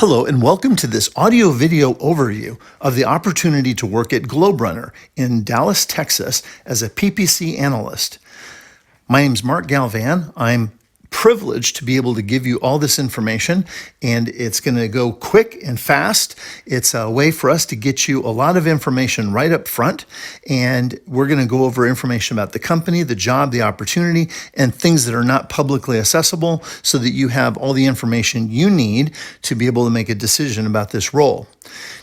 Hello and welcome to this audio video overview of the opportunity to work at GlobeRunner in Dallas, Texas as a PPC analyst. My name is Mark Galvan. I'm privileged to be able to give you all this information, and it's going to go quick and fast. It's a way for us to get you a lot of information right up front, and we're going to go over information about the company, the job, the opportunity, and things that are not publicly accessible so that you have all the information you need to be able to make a decision about this role.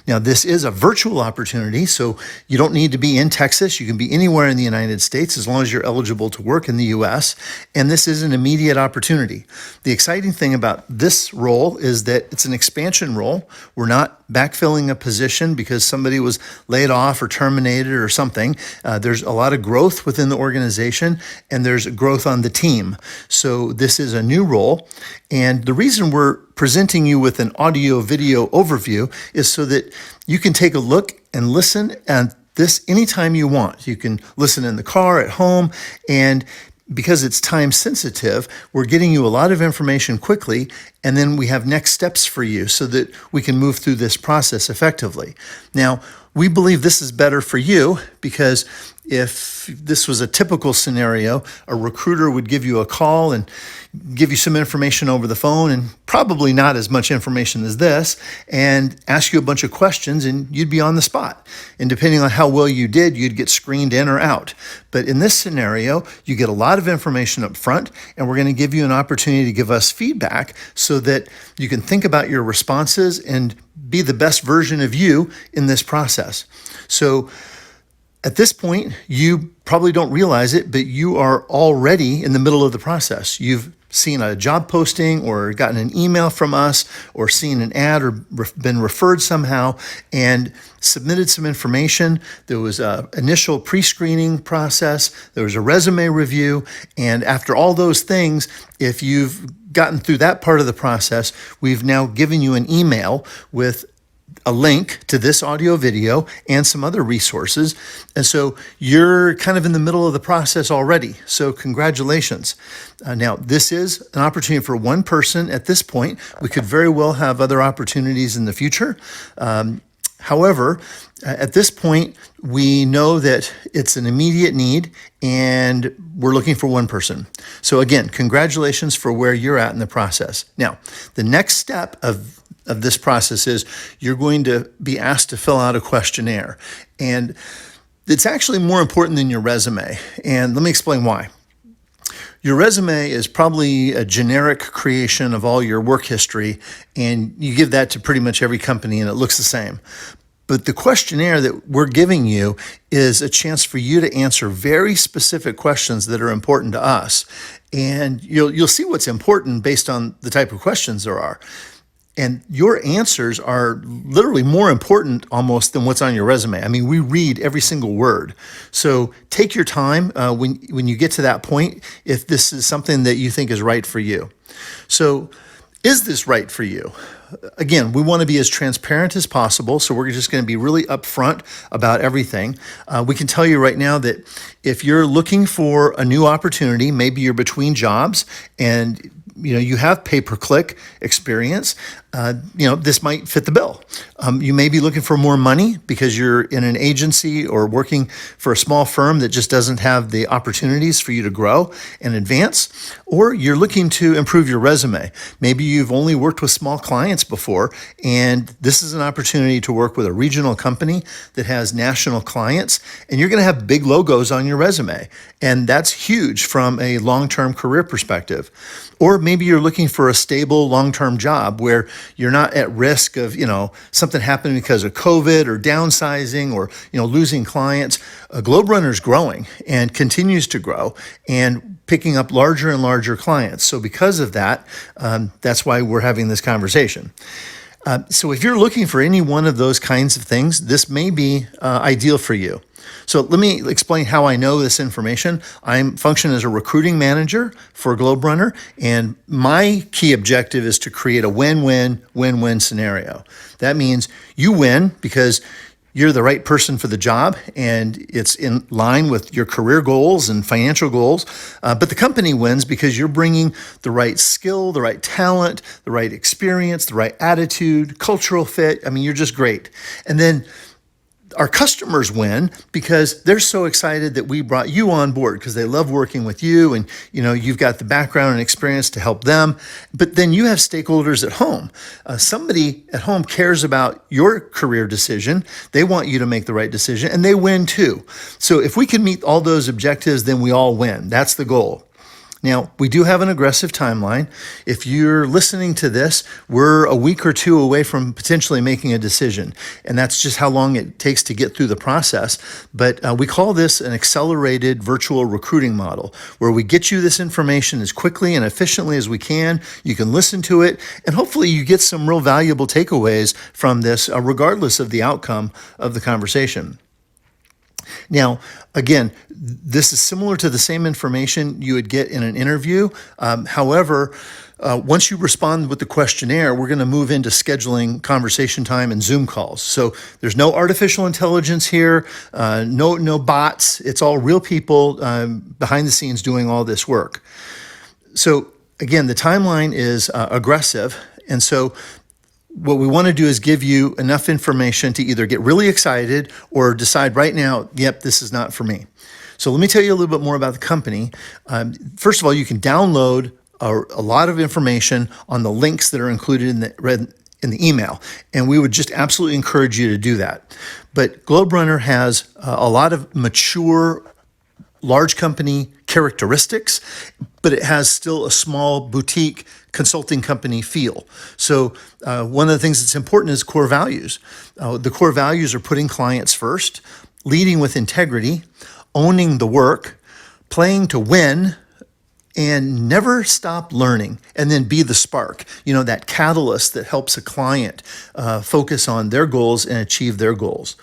Now, this is a virtual opportunity, so you don't need to be in Texas. You can be anywhere in the United States as long as you're eligible to work in the U.S., and this is an immediate opportunity. The exciting thing about this role is that it's an expansion role. We're not backfilling a position because somebody was laid off or terminated or something. There's a lot of growth within the organization, and there's growth on the team. So this is a new role, and the reason we're presenting you with an audio video overview is so that you can take a look and listen at this anytime you want. You can listen in the car, at home, and because it's time sensitive, we're getting you a lot of information quickly, and then we have next steps for you so that we can move through this process effectively. Now, we believe this is better for you because if this was a typical scenario, a recruiter would give you a call and give you some information over the phone, and probably not as much information as this, and ask you a bunch of questions, and you'd be on the spot. And depending on how well you did, you'd get screened in or out. But in this scenario, you get a lot of information up front, and we're going to give you an opportunity to give us feedback so that you can think about your responses and be the best version of you in this process. So at this point, you probably don't realize it, but you are already in the middle of the process. You've seen a job posting or gotten an email from us or seen an ad or been referred somehow and submitted some information. There was an initial pre-screening process. There was a resume review. And after all those things, if you've gotten through that part of the process, we've now given you an email with a link to this audio video and some other resources. And so you're kind of in the middle of the process already. So congratulations. Now, this is an opportunity for one person at this point. We could very well have other opportunities in the future. However, at this point, we know that it's an immediate need and we're looking for one person. So again, congratulations for where you're at in the process. Now, the next step of this process is you're going to be asked to fill out a questionnaire. And it's actually more important than your resume. And let me explain why. Your resume is probably a generic creation of all your work history, and you give that to pretty much every company and it looks the same. But the questionnaire that we're giving you is a chance for you to answer very specific questions that are important to us. And you'll see what's important based on the type of questions there are. And your answers are literally more important almost than what's on your resume. I mean, we read every single word. So take your time when you get to that point, if this is something that you think is right for you. So is this right for you? Again, we want to be as transparent as possible, so we're just going to be really upfront about everything. We can tell you right now that if you're looking for a new opportunity, maybe you're between jobs and you have pay-per-click experience, this might fit the bill. You may be looking for more money because you're in an agency or working for a small firm that just doesn't have the opportunities for you to grow and advance, or you're looking to improve your resume. Maybe you've only worked with small clients before, and this is an opportunity to work with a regional company that has national clients, and you're going to have big logos on your resume, and that's huge from a long-term career perspective. Or maybe you're looking for a stable long-term job where you're not at risk of, something happening because of COVID or downsizing or, losing clients. GlobeRunner is growing and continues to grow and picking up larger and larger clients. So because of that, that's why we're having this conversation. So if you're looking for any one of those kinds of things, this may be ideal for you. So let me explain how I know this information. I function as a recruiting manager for GlobeRunner, and my key objective is to create a win-win, win-win scenario. That means you win because you're the right person for the job and it's in line with your career goals and financial goals. But the company wins because you're bringing the right skill, the right talent, the right experience, the right attitude, cultural fit. I mean, you're just great. And then our customers win because they're so excited that we brought you on board because they love working with you, and you've got the background and experience to help them. But then you have stakeholders at home. Somebody at home cares about your career decision. They want you to make the right decision, and they win too. So if we can meet all those objectives, then we all win. That's the goal. Now, we do have an aggressive timeline. If you're listening to this, we're a week or two away from potentially making a decision. And that's just how long it takes to get through the process. But we call this an accelerated virtual recruiting model, where we get you this information as quickly and efficiently as we can. You can listen to it, and hopefully you get some real valuable takeaways from this, regardless of the outcome of the conversation. Now, again, this is similar to the same information you would get in an interview. However, once you respond with the questionnaire, we're going to move into scheduling conversation time and Zoom calls. So there's no artificial intelligence here, no bots. It's all real people behind the scenes doing all this work. So again, the timeline is aggressive. And so what we want to do is give you enough information to either get really excited or decide right now, yep, this is not for me. So let me tell you a little bit more about the company. First of all, you can download a lot of information on the links that are included in the email, and we would just absolutely encourage you to do that. But GlobeRunner has a lot of mature, large company characteristics, but it has still a small boutique consulting company feel. So one of the things that's important is core values. The core values are putting clients first, leading with integrity, owning the work, playing to win, and never stop learning, and then be the spark, that catalyst that helps a client focus on their goals and achieve their goals.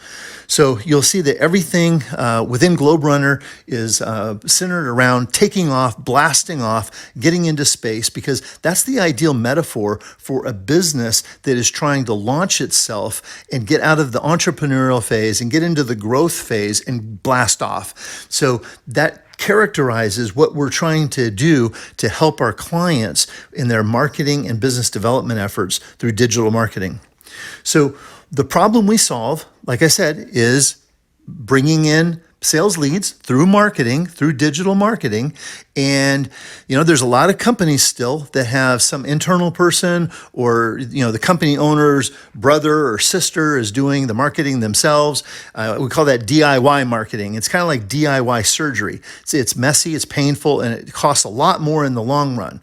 So you'll see that everything within GlobeRunner is centered around taking off, blasting off, getting into space, because that's the ideal metaphor for a business that is trying to launch itself and get out of the entrepreneurial phase and get into the growth phase and blast off. So that characterizes what we're trying to do to help our clients in their marketing and business development efforts through digital marketing. So the problem we solve, like I said, is bringing in sales leads through marketing, through digital marketing. And, there's a lot of companies still that have some internal person or, the company owner's brother or sister is doing the marketing themselves. We call that DIY marketing. It's kind of like DIY surgery. It's messy, it's painful, and it costs a lot more in the long run.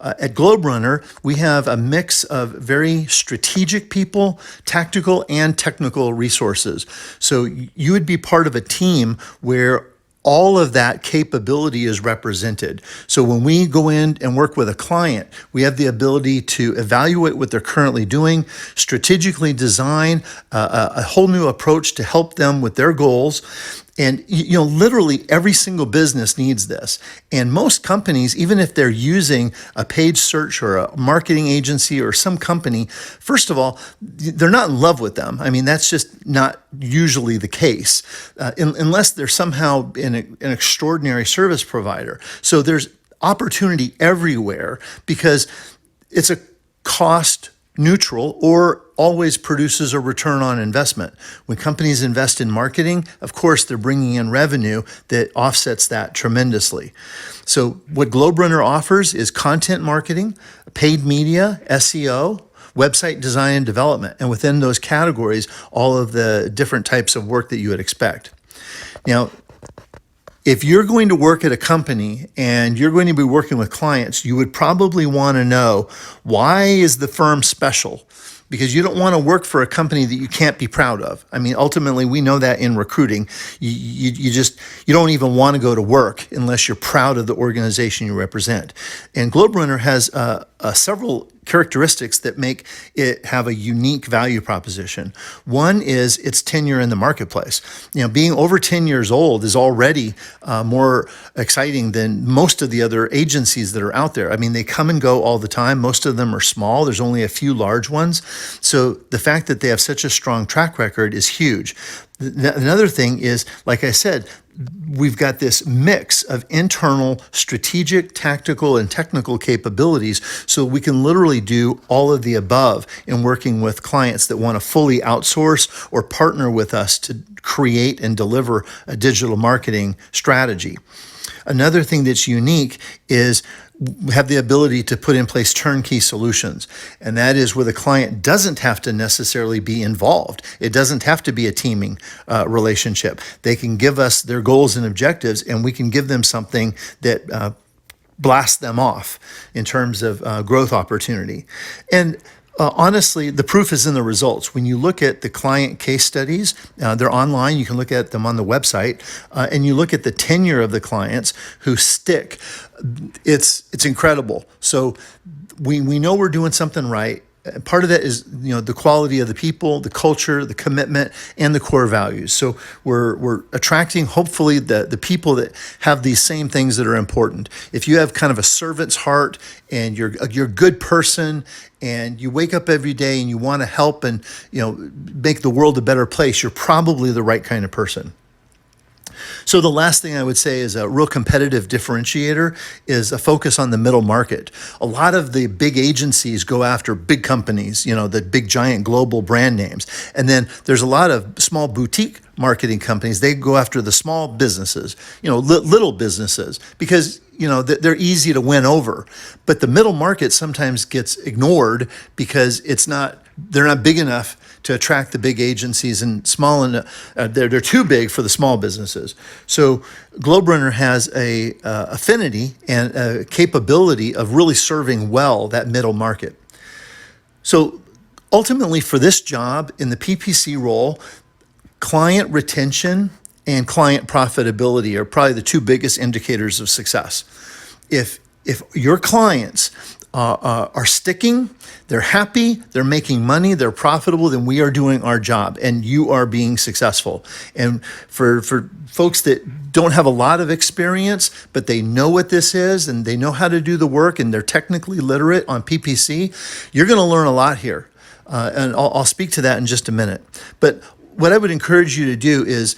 At GlobeRunner, we have a mix of very strategic people, tactical and technical resources. So you would be part of a team where all of that capability is represented. So when we go in and work with a client, we have the ability to evaluate what they're currently doing, strategically design a whole new approach to help them with their goals. And literally every single business needs this. And most companies, even if they're using a paid search or a marketing agency or some company, first of all, they're not in love with them. I mean, that's just not usually the case, unless they're somehow an extraordinary service provider. So there's opportunity everywhere because it's a cost neutral or always produces a return on investment. When companies invest in marketing, of course, they're bringing in revenue that offsets that tremendously. So what GlobeRunner offers is content marketing, paid media, SEO, website design and development, and within those categories, all of the different types of work that you would expect. Now, if you're going to work at a company and you're going to be working with clients, you would probably want to know, why is the firm special? Because you don't want to work for a company that you can't be proud of. I mean, ultimately, we know that in recruiting, you don't even want to go to work unless you're proud of the organization you represent. And GlobeRunner has several characteristics that make it have a unique value proposition. One is its tenure in the marketplace. Being over 10 years old is already more exciting than most of the other agencies that are out there. I mean, they come and go all the time. Most of them are small. There's only a few large ones. So the fact that they have such a strong track record is huge. Another thing is, like I said, we've got this mix of internal strategic, tactical, and technical capabilities, so we can literally do all of the above in working with clients that want to fully outsource or partner with us to create and deliver a digital marketing strategy. Another thing that's unique is we have the ability to put in place turnkey solutions. And that is where the client doesn't have to necessarily be involved. It doesn't have to be a teaming relationship. They can give us their goals and objectives, and we can give them something that blasts them off in terms of growth opportunity. And honestly, the proof is in the results. When you look at the client case studies, they're online. You can look at them on the website, and you look at the tenure of the clients who stick. It's incredible. So we know we're doing something right. Part of that is the quality of the people, the culture, the commitment, and the core values. So we're attracting hopefully the people that have these same things that are important. If you have kind of a servant's heart and you're a good person and you wake up every day and you want to help and make the world a better place, you're probably the right kind of person. So the last thing I would say is a real competitive differentiator is a focus on the middle market. A lot of the big agencies go after big companies, the big giant global brand names. And then there's a lot of small boutique marketing companies. They go after the small businesses, little businesses, because they're easy to win over. But the middle market sometimes gets ignored because they're not big enough to attract the big agencies, and small enough, they're too big for the small businesses. So GlobeRunner has a affinity and a capability of really serving well that middle market. So ultimately for this job in the PPC role, client retention and client profitability are probably the two biggest indicators of success. If your clients are sticking, they're happy, they're making money, they're profitable, then we are doing our job and you are being successful. And for folks that don't have a lot of experience, but they know what this is and they know how to do the work and they're technically literate on PPC, you're going to learn a lot here. And I'll speak to that in just a minute. But what I would encourage you to do is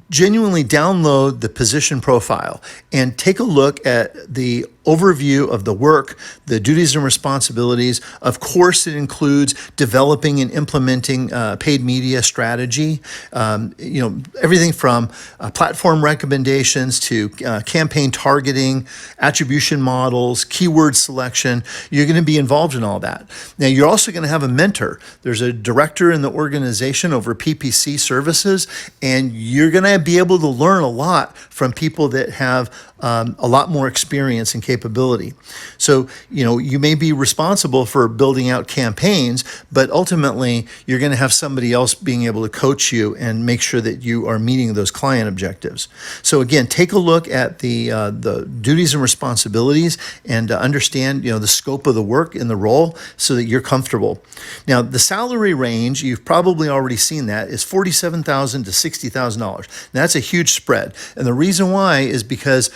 genuinely download the position profile and take a look at the overview of the work, the duties and responsibilities. Of course, it includes developing and implementing paid media strategy. Everything from platform recommendations to campaign targeting, attribution models, keyword selection. You're going to be involved in all that. Now, you're also going to have a mentor. There's a director in the organization over PPC services, and you're going to be able to learn a lot from people that have a lot more experience and capability. So, you may be responsible for building out campaigns, but ultimately you're going to have somebody else being able to coach you and make sure that you are meeting those client objectives. So again, take a look at the duties and responsibilities and understand, the scope of the work in the role so that you're comfortable. Now, the salary range, you've probably already seen that, is $47,000 to $60,000. Now, that's a huge spread. And the reason why is because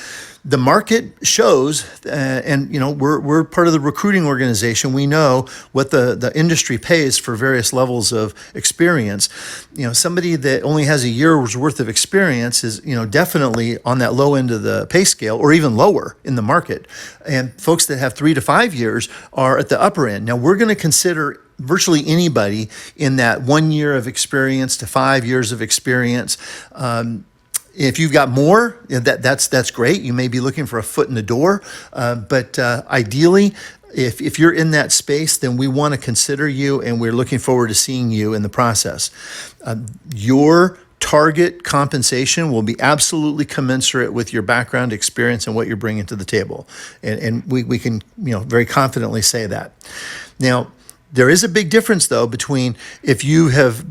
the market shows, and we're part of the recruiting organization. We know what the industry pays for various levels of experience. Somebody that only has a year's worth of experience is definitely on that low end of the pay scale, or even lower in the market. And folks that have 3 to 5 years are at the upper end. Now, we're going to consider virtually anybody in that 1 year of experience to 5 years of experience. If you've got more, that's great. You may be looking for a foot in the door, but ideally, if you're in that space, then we want to consider you, and we're looking forward to seeing you in the process. Your target compensation will be absolutely commensurate with your background, experience, and what you're bringing to the table, and we can very confidently say that. Now, there is a big difference though between if you have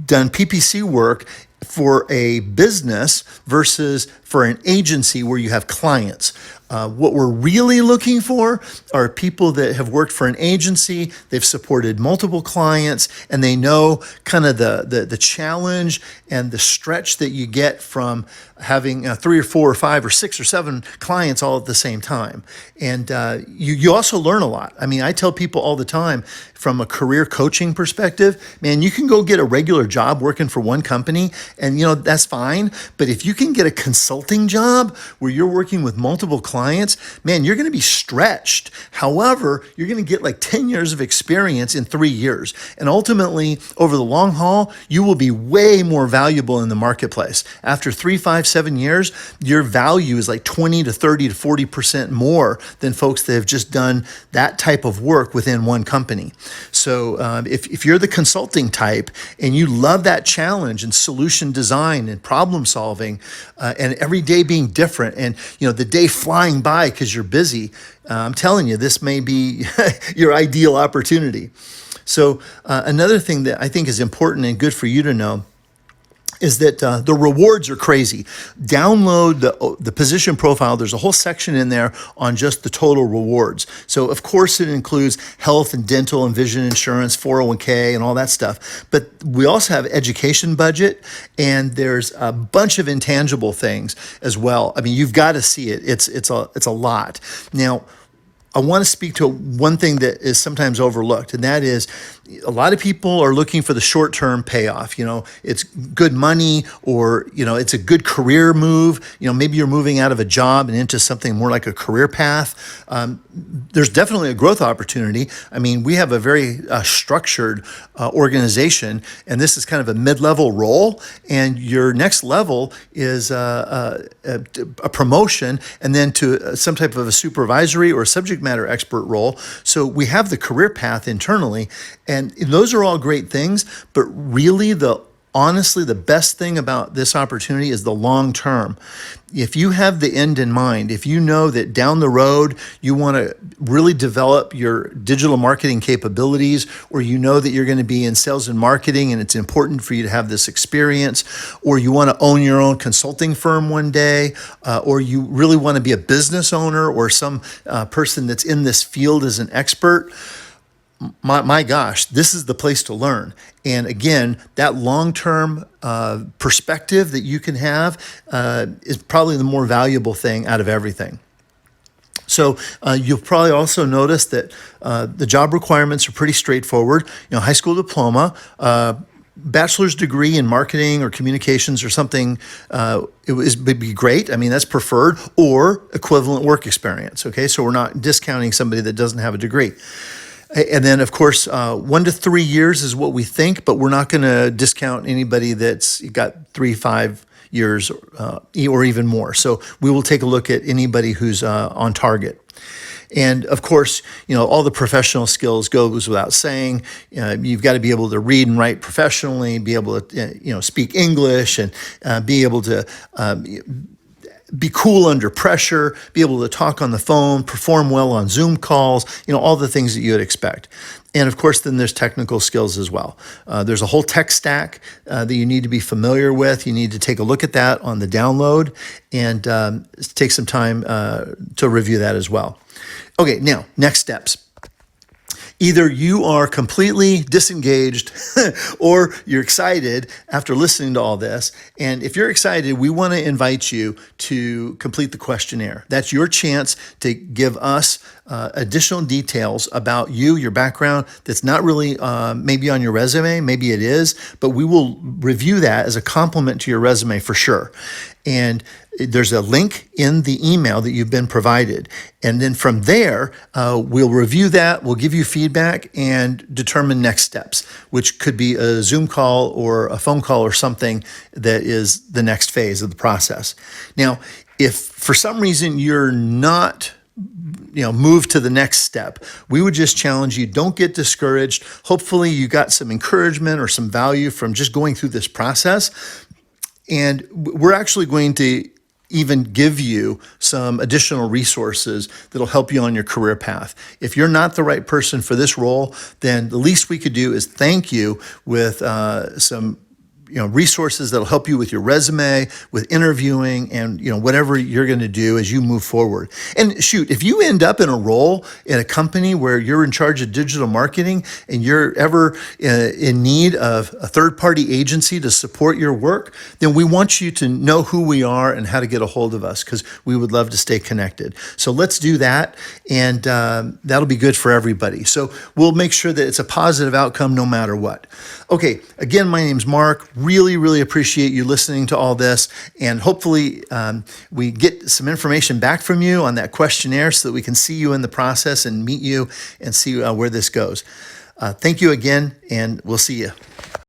done PPC work for a business versus for an agency where you have clients. What we're really looking for are people that have worked for an agency, they've supported multiple clients, and they know kind of the challenge and the stretch that you get from having 3 or 4 or 5 or 6 or 7 clients all at the same time. And you also learn a lot. I mean, I tell people all the time, from a career coaching perspective, man, you can go get a regular job working for one company, and that's fine. But if you can get a consulting job where you're working with multiple clients, man, you're going to be stretched. However, you're going to get like 10 years of experience in 3 years. And ultimately, over the long haul, you will be way more valuable in the marketplace. After 3, 5, 7 years, your value is like 20 to 30 to 40% more than folks that have just done that type of work within one company. So if you're the consulting type and you love that challenge and solution design and problem solving and every day being different and the day flying by because you're busy, I'm telling you, this may be your ideal opportunity. So another thing that I think is important and good for you to know is that the rewards are crazy. Download the position profile. There's a whole section in there on just the total rewards. So of course it includes health and dental and vision insurance, 401k and all that stuff. But we also have education budget, and there's a bunch of intangible things as well. I mean, you've got to see it. It's a lot. Now, I want to speak to one thing that is sometimes overlooked, and that is a lot of people are looking for the short-term payoff. It's good money, or, it's a good career move. Maybe you're moving out of a job and into something more like a career path. There's definitely a growth opportunity. I mean, we have a very structured organization, and this is kind of a mid-level role, and your next level is a promotion, and then to some type of a supervisory or subject matter expert role. So we have the career path internally, and those are all great things, but really honestly, the best thing about this opportunity is the long term. If you have the end in mind, if you know that down the road you want to really develop your digital marketing capabilities, or you know that you're going to be in sales and marketing and it's important for you to have this experience, or you want to own your own consulting firm one day, or you really want to be a business owner or some person that's in this field as an expert, my gosh, this is the place to learn. And again, that long-term perspective that you can have is probably the more valuable thing out of everything. So you'll probably also notice that the job requirements are pretty straightforward. High school diploma, bachelor's degree in marketing or communications or something, would be great. I mean, that's preferred, or equivalent work experience. Okay, so we're not discounting somebody that doesn't have a degree. And then, of course, 1 to 3 years is what we think, but we're not going to discount anybody that's got 3, 5 years or even more. So we will take a look at anybody who's on target. And of course, all the professional skills goes without saying. You've got to be able to read and write professionally, be able to, speak English, and be able to be cool under pressure, be able to talk on the phone, perform well on Zoom calls, all the things that you would expect. And of course, then there's technical skills as well. There's a whole tech stack that you need to be familiar with. You need to take a look at that on the download and take some time to review that as well. Okay, now, next steps. Either you are completely disengaged or you're excited after listening to all this. And if you're excited, we want to invite you to complete the questionnaire. That's your chance to give us additional details about you, your background, that's not really maybe on your resume, maybe it is, but we will review that as a complement to your resume for sure. And there's a link in the email that you've been provided. And then from there, we'll review that, we'll give you feedback and determine next steps, which could be a Zoom call or a phone call or something that is the next phase of the process. Now, if for some reason you're not move to the next step, we would just challenge you, don't get discouraged. Hopefully you got some encouragement or some value from just going through this process. And we're actually going to even give you some additional resources that'll help you on your career path. If you're not the right person for this role, then the least we could do is thank you with some resources that'll help you with your resume, with interviewing, and whatever you're going to do as you move forward. And shoot, if you end up in a role in a company where you're in charge of digital marketing and you're ever in need of a third-party agency to support your work, then we want you to know who we are and how to get a hold of us, because we would love to stay connected. So let's do that, and that'll be good for everybody. So we'll make sure that it's a positive outcome no matter what. Okay, again, my name's Mark. Really, really appreciate you listening to all this, and hopefully we get some information back from you on that questionnaire so that we can see you in the process and meet you and see where this goes. Thank you again, and we'll see you.